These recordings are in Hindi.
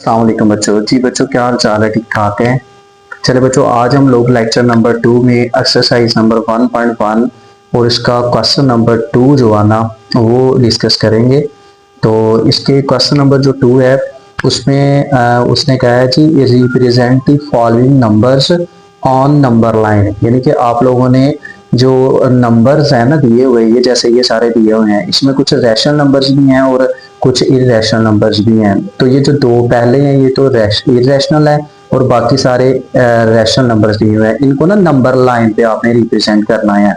अस्सलाम वालेकुम बच्चों। जी बच्चों, क्या हाल चाल है? ठीक ठाक है। चले बच्चों, आज हम लोग लेक्चर नंबर 2 में एक्सरसाइज नंबर 1.1 और इसका क्वेश्चन नंबर 2 जो है ना वो डिस्कस करेंगे। तो इसके क्वेश्चन नंबर जो 2 है उसमें उसने कहा है कि represent the following numbers on number line, यानी कि आप लोगों ने जो नंबर्स है ना दिए हुए, ये जैसे ये सारे दिए हुए हैं, इसमें कुछ रैशनल नंबर्स भी हैं और कुछ इरेशनल नंबर्स भी हैं। तो ये जो दो पहले हैं ये तो इरेशनल है और बाकी सारे रैशनल नंबर्स दिए हुए हैं। इनको ना नंबर लाइन पे आपने रिप्रेजेंट करना है।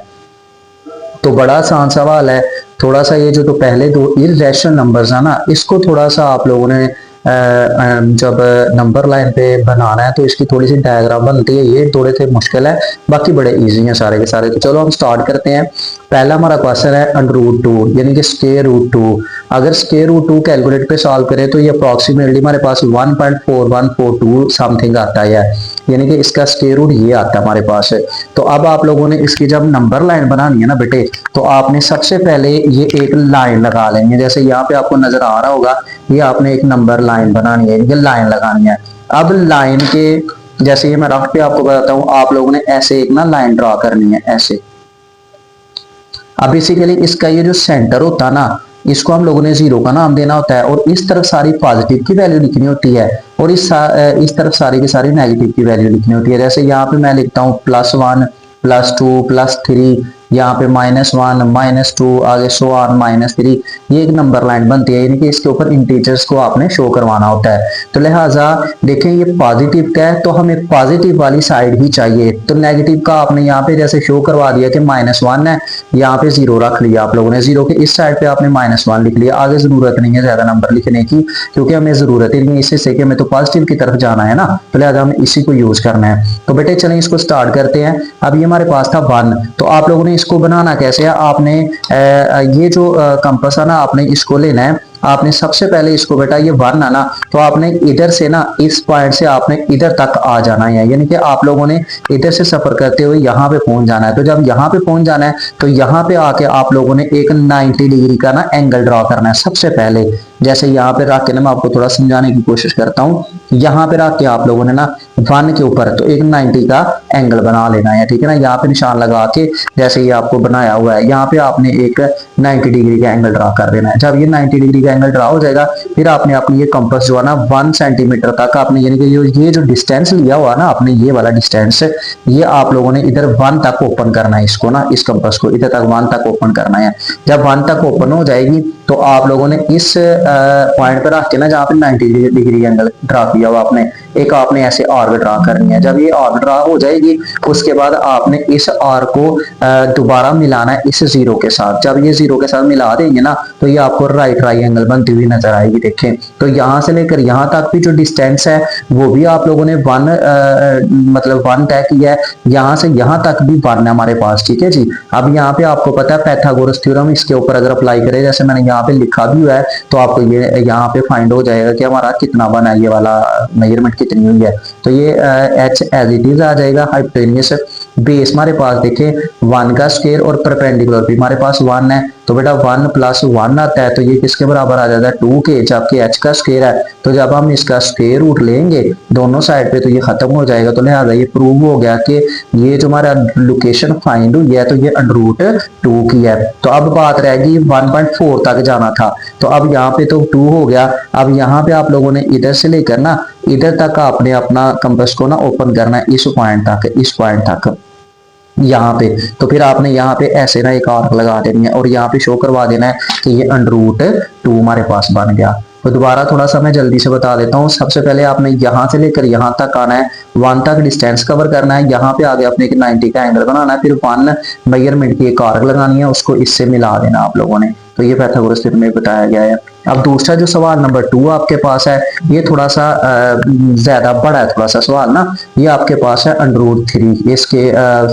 तो बड़ा आसान सवाल है। थोड़ा सा ये जो तो पहले दो इरेशनल नंबर्स है ना, इसको थोड़ा सा आप लोगों ने जब नंबर लाइन पे बनाना है तो इसकी थोड़ी सी डायग्राम बनती है, ये थोड़े से मुश्किल है, बाकी बड़े इजी हैं सारे के सारे। तो चलो हम स्टार्ट करते हैं। पहला हमारा क्वेश्चन है अंडर रूट 2 यानी कि स्क्वायर रूट 2। अगर स्क्वायर रूट 2 कैलकुलेट पे सॉल्व करें तो ये अप्रोक्सीमेटली हमारे पास 1.4142 समथिंग आता है, यानी कि इसका स्क्वायर रूट ये आता है हमारे पास। तो अब आप लोगों ने इसकी जब नंबर लाइन बनानी है ना बेटे, तो आपने सबसे पहले ये एक लाइन लगा लेंगे। जैसे यहाँ पे आपको नजर आ रहा होगा, ये आपने एक नंबर लाइन बनानी है, ये लाइन लगानी है। अब लाइन के जैसे ये मैं रफ पे आपको बताता हूँ, आप लोगों ने ऐसे एक ना लाइन ड्रॉ करनी है ऐसे। अब बेसिकली इसका ये जो सेंटर होता है ना, इसको हम लोगों ने जीरो का नाम देना होता है और इस तरफ सारी पॉजिटिव की वैल्यू लिखनी होती है और इस तरफ सारी की सारी नेगेटिव की वैल्यू लिखनी होती है। जैसे यहाँ पे मैं लिखता हूँ +1 +2 +3, यहाँ पे -1 -2 आगे सो ऑन -3। ये एक नंबर लाइन बनती है, यानी कि इसके ऊपर इंटीजर्स को आपने शो करवाना होता है। तो लिहाजा देखें ये पॉजिटिव का है तो हमें पॉजिटिव वाली साइड ही चाहिए। तो नेगेटिव का आपने यहाँ पे जैसे शो करवा दिया कि -1 है, यहाँ पे 0 रख लिया आप लोगों ने, 0 के इस साइड पे आपने -1 लिख लिया। आगे जरूरत नहीं है ज्यादा नंबर लिखने की, क्योंकि हमें जरूरत ही नहीं है इससे कि हमें तो पॉजिटिव की तरफ जाना है ना, तो लिहाजा हमें इसी को यूज करना है। तो बेटे चलें इसको स्टार्ट करते हैं। अब ये हमारे पास था 1, तो आप लोगों ने इसको बनाना कैसे है, आपने ये जो कंपास है ना आपने इसको लेना है। आपने सबसे पहले इसको बेटा ये 1 है ना, तो आपने इधर से ना इस पॉइंट से आपने इधर तक आ जाना है, यानी कि आप लोगों ने इधर से सफर करते हुए यहाँ पे पहुंच जाना है। तो जब यहाँ पे पहुंच जाना है तो यहाँ पे आके आप लोगों ने एक 90 डिग्री का ना एंगल ड्रॉ करना है सबसे पहले। जैसे यहाँ पे रख के ना मैं आपको थोड़ा समझाने की कोशिश करता हूँ। यहाँ पे रख के आप लोगों ने ना 1 के ऊपर तो एक 90 का एंगल बना लेना है, ठीक है ना। यहाँ पे निशान लगा के जैसे ये आपको बनाया हुआ है, यहाँ पे आपने एक 90 डिग्री का एंगल ड्रा कर देना है। जब ये 90 डिग्री का एंगल ड्रा हो जाएगा, फिर आपने अपनी ये कंपास जो है ना 1 सेंटीमीटर तक आपने, यानी कि ये जो डिस्टेंस लिया हुआ ना आपने, ये वाला डिस्टेंस, ये आप लोगों ने इधर 1 तक ओपन करना है इसको ना, इस कंपास को इधर तक 1 तक ओपन करना है। जब 1 तक ओपन हो जाएगी तो आप लोगों ने इस पॉइंट पर रख के ना, जहाँ पे 90 डिग्री एंगल ड्रा किया हुआ आपने, एक आपने ऐसे आर्क ड्रा करनी है। जब ये आर्क ड्रा हो जाएगी उसके बाद आपने इस आर्क को दोबारा मिलाना है इस 0 के साथ। जब ये 0 के साथ मिला देंगे ना तो ये आपको राइट ट्राइंगल बनती हुई नजर आएगी। देखें तो यहाँ से लेकर यहाँ तक भी जो डिस्टेंस है वो भी आप लोगों ने 1 तय किया है, यहाँ से यहाँ तक भी 1 है हमारे पास, ठीक है जी। अब यहाँ पे आपको पता है पाइथागोरस थ्योरम इसके ऊपर अगर अप्लाई करें, जैसे मैंने यहाँ पे लिखा भी हुआ है, तो आपको ये यहाँ पे फाइंड हो जाएगा कि हमारा कितना बना है, ये वाला मेजरमेंट कितनी हुई है। तो ये h एज इट इज आ जाएगा। हाइपोटेन्यूस बेस हमारे पास देखें 1 का स्क्वायर और परपेंडिकुलर भी हमारे पास 1 है, तो बेटा 1 + 1 आता है, तो ये किसके बराबर आ जाता है 2 के, जबकि h का स्क्वायर है। तो जब हम इसका स्क्वायर रूट लेंगे दोनों साइड पे तो ये खत्म हो जाएगा। तो लिहाजा ये प्रूव हो गया कि ये जो हमारा लोकेशन फाइंड हुई है तो ये √2 की है। तो अब बात रहेगी 1.4 तक जाना था, तो अब यहाँ पे तो 2 हो गया। अब यहाँ पे आप लोगों ने इधर से लेकर ना इधर तक आपने अपना कंपास को ना ओपन करना है इस पॉइंट तक, इस पॉइंट तक यहाँ पे। तो फिर आपने यहाँ पे ऐसे ना एक आर्क लगा देनी है और यहाँ पे शो करवा देना है कि ये √2 हमारे पास बन गया। तो दोबारा थोड़ा सा मैं जल्दी से बता देता हूँ। सबसे पहले आपने यहाँ से लेकर यहाँ तक आना है, 1 तक डिस्टेंस कवर करना है, यहाँ पे आगे आपने एक 90 का एंगल बनाना है, फिर 1 मेजरमेंट की एक आर्क लगानी है, उसको इससे मिला देना आप लोगों ने। तो ये पाइथागोरस थ्योरम में बताया गया है। अब दूसरा जो सवाल नंबर 2 आपके पास है, ये थोड़ा सा ज्यादा बड़ा है थोड़ा सा सवाल ना। ये आपके पास है √3, इसके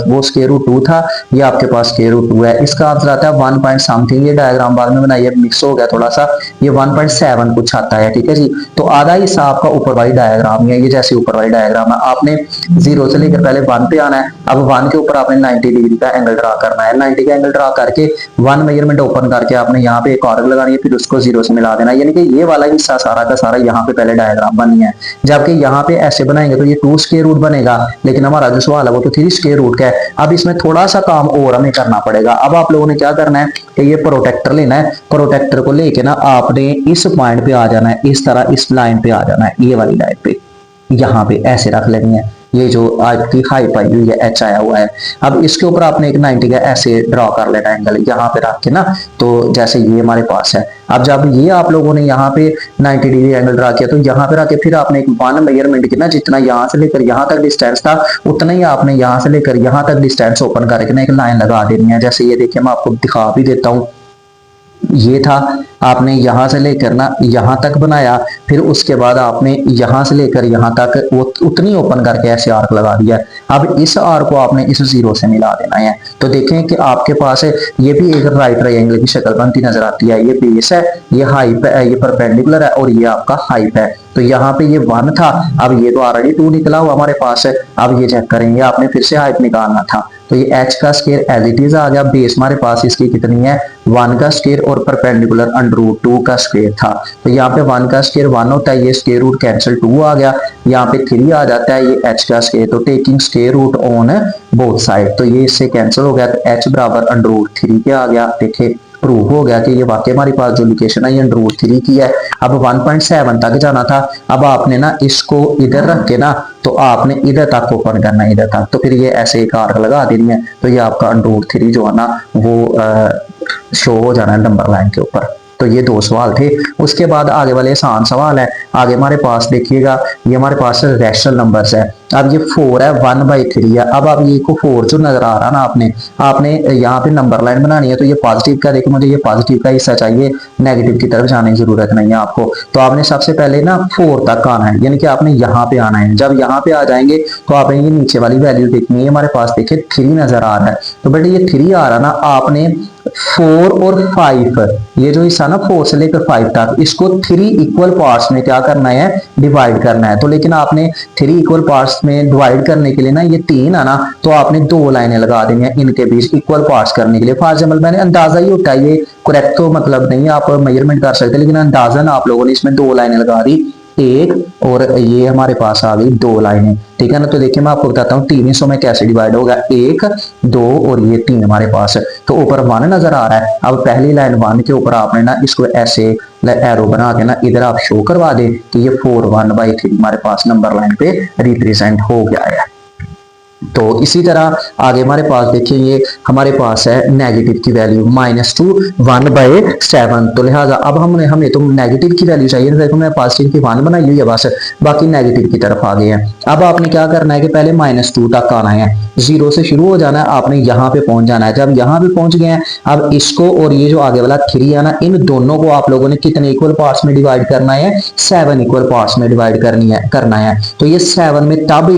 वो स्क्वायर रूट 2 था, ये आपके पास स्क्वायर रूट 2 है। इसका आंसर आता है 1 पॉइंट समथिंग, ये डायग्राम बाद में बनाइए मिक्स हो गया थोड़ा सा, ये 1.7 कुछ आता है, ठीक है जी। तो आधा हिस्सा आपका ऊपर वाली डायग्राम है, ये जैसे ऊपर वाली डायग्राम है, आपने 0 से लेकर पहले 1 पे आना है। अब 1 के ऊपर आपने 90 डिग्री का एंगल ड्रा करना है, 90 का एंगल ड्रा करके 1 मेजरमेंट ओपन करके आपने यहाँ पे एक आर्क लगानी है, फिर उसको 0 से मिला देना, यानी कि ये वाला हिस्सा सारा का सारा यहाँ पे पहले डायग्राम बनी है, जबकि यहाँ पे ऐसे बनाएंगे तो ये 2 स्क्वायर रूट बनेगा, लेकिन हमारा जो सवाल है वो तो 3 स्क्वायर रूट का है। अब इसमें थोड़ा सा काम और हमें करना पड़ेगा। अब आप लोगों ने क्या करना है कि ये प्रोटेक्टर लेना है, प्रोटेक्टर को लेके ना आपने इस पॉइंट पे आ जाना है, इस तरह इस लाइन पे आ जाना है, ये वाली लाइन पे यहाँ पे ऐसे रख लेनी है। ये जो आपकी हाइट आई हुई है, एच आया हुआ है, अब इसके ऊपर आपने एक 90 का ऐसे ड्रॉ कर लेना एंगल यहाँ पे रख के ना, तो जैसे ये हमारे पास है। अब जब ये आप लोगों ने यहाँ पे 90 डिग्री एंगल ड्रा किया तो यहाँ पे रख के फिर आपने एक 1 मेजरमेंट की ना, जितना यहाँ से लेकर यहाँ तक डिस्टेंस था उतना ही आपने यहाँ से लेकर यहाँ तक डिस्टेंस ओपन करके ना एक लाइन लगा देनी है। जैसे ये देखिए मैं आपको दिखा भी देता हूँ, ये था, आपने यहां से लेकर ना यहां तक बनाया, फिर उसके बाद आपने यहां से लेकर यहां तक वो उतनी ओपन करके ऐसे आर्क लगा दिया। अब इस आर्क को आपने इस जीरो से मिला देना है। तो देखें कि आपके पास ये भी एक राइट ट्रायंगल की शक्ल बनती नजर आती है। ये बेस है, ये हाइप है, ये परपेंडिकुलर है और ये आपका हाइप है। तो यहाँ पे ये 1 था, अब ये तो ऑलरेडी 2 निकला हुआ हमारे पास है। अब ये चेक करेंगे, आपने फिर से हाइप निकालना था, तो ये h का स्क्वायर एज इट इज आ गया। बेस हमारे पास इसकी कितनी है, 1 का स्क्वायर और परपेंडिकुलर √2 का स्क्वायर था। तो यहाँ पे 1 का स्क्वायर 1 होता है, ये स्क्वायर रूट कैंसिल 2 आ गया, यहाँ पे 3 आ जाता है, ये h का स्क्वायर, तो taking square root on both side, तो ये इससे कैंसिल हो गया, तो h बराबर √3 के आ गया। देखिए प्रूव हो गया कि ये वाकई हमारे पास जो लोकेशन है ये √3 की है। अब 1.7 तक जाना था, अब आपने ना इसको इधर रख के ना, तो आपने इधर तक ओपन करना है, इधर तक, तो फिर ये ऐसे एक आर्क लगा देनी है, तो ये आपका √3 जो है ना वो शो हो जाना है नंबर लाइन के ऊपर। तो ये 2 सवाल थे। उसके बाद आगे वाले आसान सवाल है। आगे हमारे पास देखिएगा, ये हमारे पास रैशनल नंबर्स है। अब ये 4 है, 1/3 है। अब आप ये को 4 जो नजर आ रहा ना, आपने यहाँ पे नंबर लाइन बनानी है, तो ये पॉजिटिव का, देखो मुझे ये पॉजिटिव का हिस्सा चाहिए, नेगेटिव की तरफ जाने की जरूरत नहीं है आपको। तो आपने सबसे पहले ना 4 तक आना है, यानी कि आपने यहाँ पे आना है। जब यहाँ पे आ जाएंगे तो आपने ये नीचे वाली वैल्यू देखनी है, हमारे पास देखिए 3 नजर आ रहा है। तो बेटे ये 3 आ रहा ना, आपने 4 और 5, ये जो हिस्सा ना 4 से लेकर 5 तक, इसको 3 इक्वल पार्ट्स में क्या करना है, डिवाइड करना है। तो लेकिन आपने 3 इक्वल पार्ट्स में डिवाइड करने के लिए ना, ये 3 है ना, तो आपने 2 लाइनें लगा देनी है इनके बीच इक्वल पार्ट्स करने के लिए। फॉर एग्जाम्पल मैंने अंदाजा ही होता है, ये करेक्ट तो मतलब नहीं, आप मेजरमेंट कर सकते, लेकिन अंदाजन आप लोगों ने इसमें 2 लाइनें लगा दी, एक और ये हमारे पास आ गई 2 लाइनें, ठीक है ना। तो देखिए मैं आपको बताता हूँ 3 हिस्सों में कैसे डिवाइड होगा, 1 2 और ये 3 हमारे पास है। तो ऊपर 1 नजर आ रहा है, अब पहली लाइन 1 के ऊपर आपने ना इसको ऐसे एरो बना के ना इधर आप शो करवा दे कि ये 4 1/3 हमारे पास नंबर लाइन पे रिप्रेजेंट हो गया है। तो इसी तरह आगे हमारे पास देखिए, ये हमारे पास है नेगेटिव की वैल्यू -2 1/7। तो लिहाजा अब हमें तो नेगेटिव की वैल्यू चाहिए, देखो मैं पॉजिटिव की 1 बनाई हुई है बस, बाकी नेगेटिव की तरफ आ गए हैं। अब आपने क्या करना है कि पहले -2 तक आना है, 0 से शुरू हो जाना है, आपने यहाँ पे पहुंच जाना है। जब यहाँ पे पहुंच गए हैं, अब इसको और ये जो आगे वाला 3 है ना, इन दोनों को आप लोगों ने कितने इक्वल पार्ट्स में डिवाइड करना है, 7 इक्वल पार्ट्स में डिवाइड करना है। तो ये 7 में तब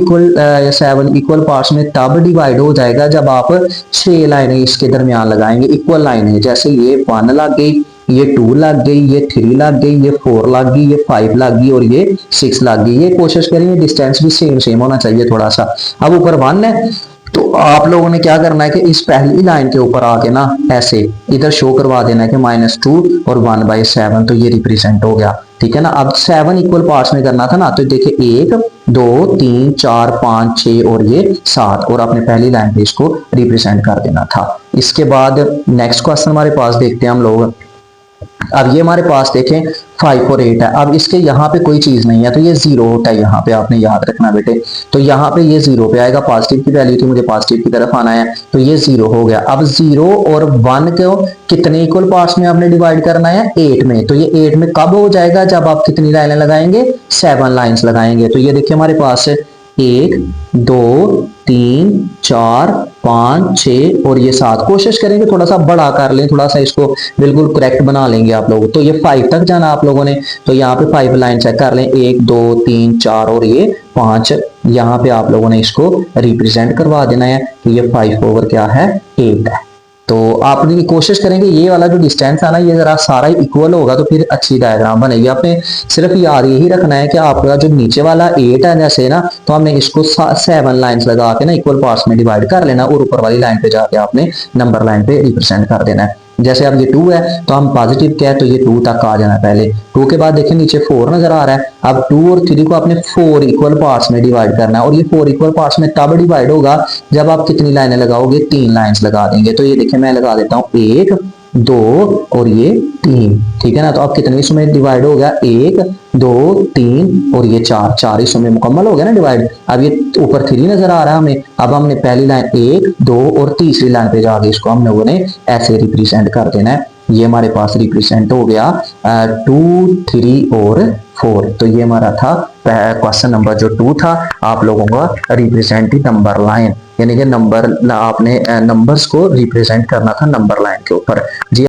7 इक्वल पार्ट्स में तब डिवाइड हो जाएगा जब आप 6 लाइनें इसके दरमियान लगाएंगे, इक्वल लाइनें, जैसे ये 1 लग गई, ये 2 लग गई, ये 3 लग गई, ये 4 लग गई, ये 5 लग गई और ये 6 लग गई। ये कोशिश करेंगे डिस्टेंस भी सेम होना चाहिए थोड़ा सा। अब ऊपर 1 है, तो आप लोगों ने क्या करना है कि इस पहली लाइन के ऊपर आके ना ऐसे इधर शो करवा देना है कि -2 और 1/7, तो ये रिप्रेजेंट हो गया, ठीक है ना। अब 7 इक्वल पार्ट्स में करना था ना, तो देखिए 1 2 3 4 5 6 और ये 7, और अपने पहली लाइन पे इसको रिप्रेजेंट कर देना था। इसके बाद नेक्स्ट क्वेश्चन हमारे पास देखते हैं हम लोग। अब ये हमारे पास देखें 5 और 8 है, अब इसके यहाँ पे कोई चीज नहीं है, तो ये 0 होता है, यहाँ पे आपने याद रखना बेटे। तो यहाँ पे ये 0 पे आएगा, पॉजिटिव की वैल्यू थी, मुझे पॉजिटिव की तरफ आना है, तो ये 0 हो गया। अब 0 और 1 को कितने इक्वल पार्ट्स में आपने डिवाइड करना है, 8 में। तो ये 8 में कब हो जाएगा, जब आप कितनी लाइनें लगाएंगे, 7 लाइन्स लगाएंगे। तो ये देखिए हमारे पास 1 2 3 4 5 6 और ये 7। कोशिश करेंगे थोड़ा सा बड़ा कर लें, थोड़ा सा इसको बिल्कुल करेक्ट बना लेंगे आप लोग। तो ये 5 तक जाना आप लोगों ने, तो यहाँ पे 5 लाइन चेक कर लें, 1 2 3 4 और ये 5। यहाँ पे आप लोगों ने इसको रिप्रेजेंट करवा देना है कि ये 5 ओवर क्या है, 8 है। तो आपने कोशिश करेंगे ये वाला जो डिस्टेंस है ना, ये जरा सारा इक्वल होगा तो फिर अच्छी डायग्राम बनेगी। आपने सिर्फ याद यही रखना है कि आपका जो नीचे वाला 8 है जैसे ना, तो हमने इसको 7 लाइंस लगा के ना इक्वल पार्ट्स में डिवाइड कर लेना, और ऊपर वाली लाइन पे जाके आपने नंबर लाइन पे रिप्रेजेंट कर देना है। जैसे अब ये 2 है तो हम पॉजिटिव क्या है तो ये 2 तक आ जाना पहले। 2 के बाद देखिए नीचे 4 नजर आ रहा है। अब 2 और 3 को आपने 4 इक्वल पार्ट्स में डिवाइड करना है, और ये 4 इक्वल पार्ट्स में तब डिवाइड होगा जब आप कितनी लाइनें लगाओगे, 3 लाइंस लगा देंगे। तो ये देखिए मैं लगा देता हूं 1 2 और ये 3, ठीक है ना। तो अब कितने हिस्सों में डिवाइड हो गया, 1 2 3 और ये 4, 4 हिस्सों में मुकम्मल हो गया ना डिवाइड। अब ये ऊपर 3 नजर आ रहा है हमें। अब हमने पहली लाइन 1 2 और तीसरी लाइन पे जाके इसको हम लोगों ने ऐसे रिप्रेजेंट कर देना है। ये हमारे पास रिप्रेजेंट हो गया 2 3 और 4। तो ये हमारा था क्वेश्चन नंबर जो 2 था, आप लोगों का रिप्रेजेंट नंबर लाइन, यानी कि नंबर आपने नंबर्स को रिप्रेजेंट करना था नंबर लाइन के ऊपर जी।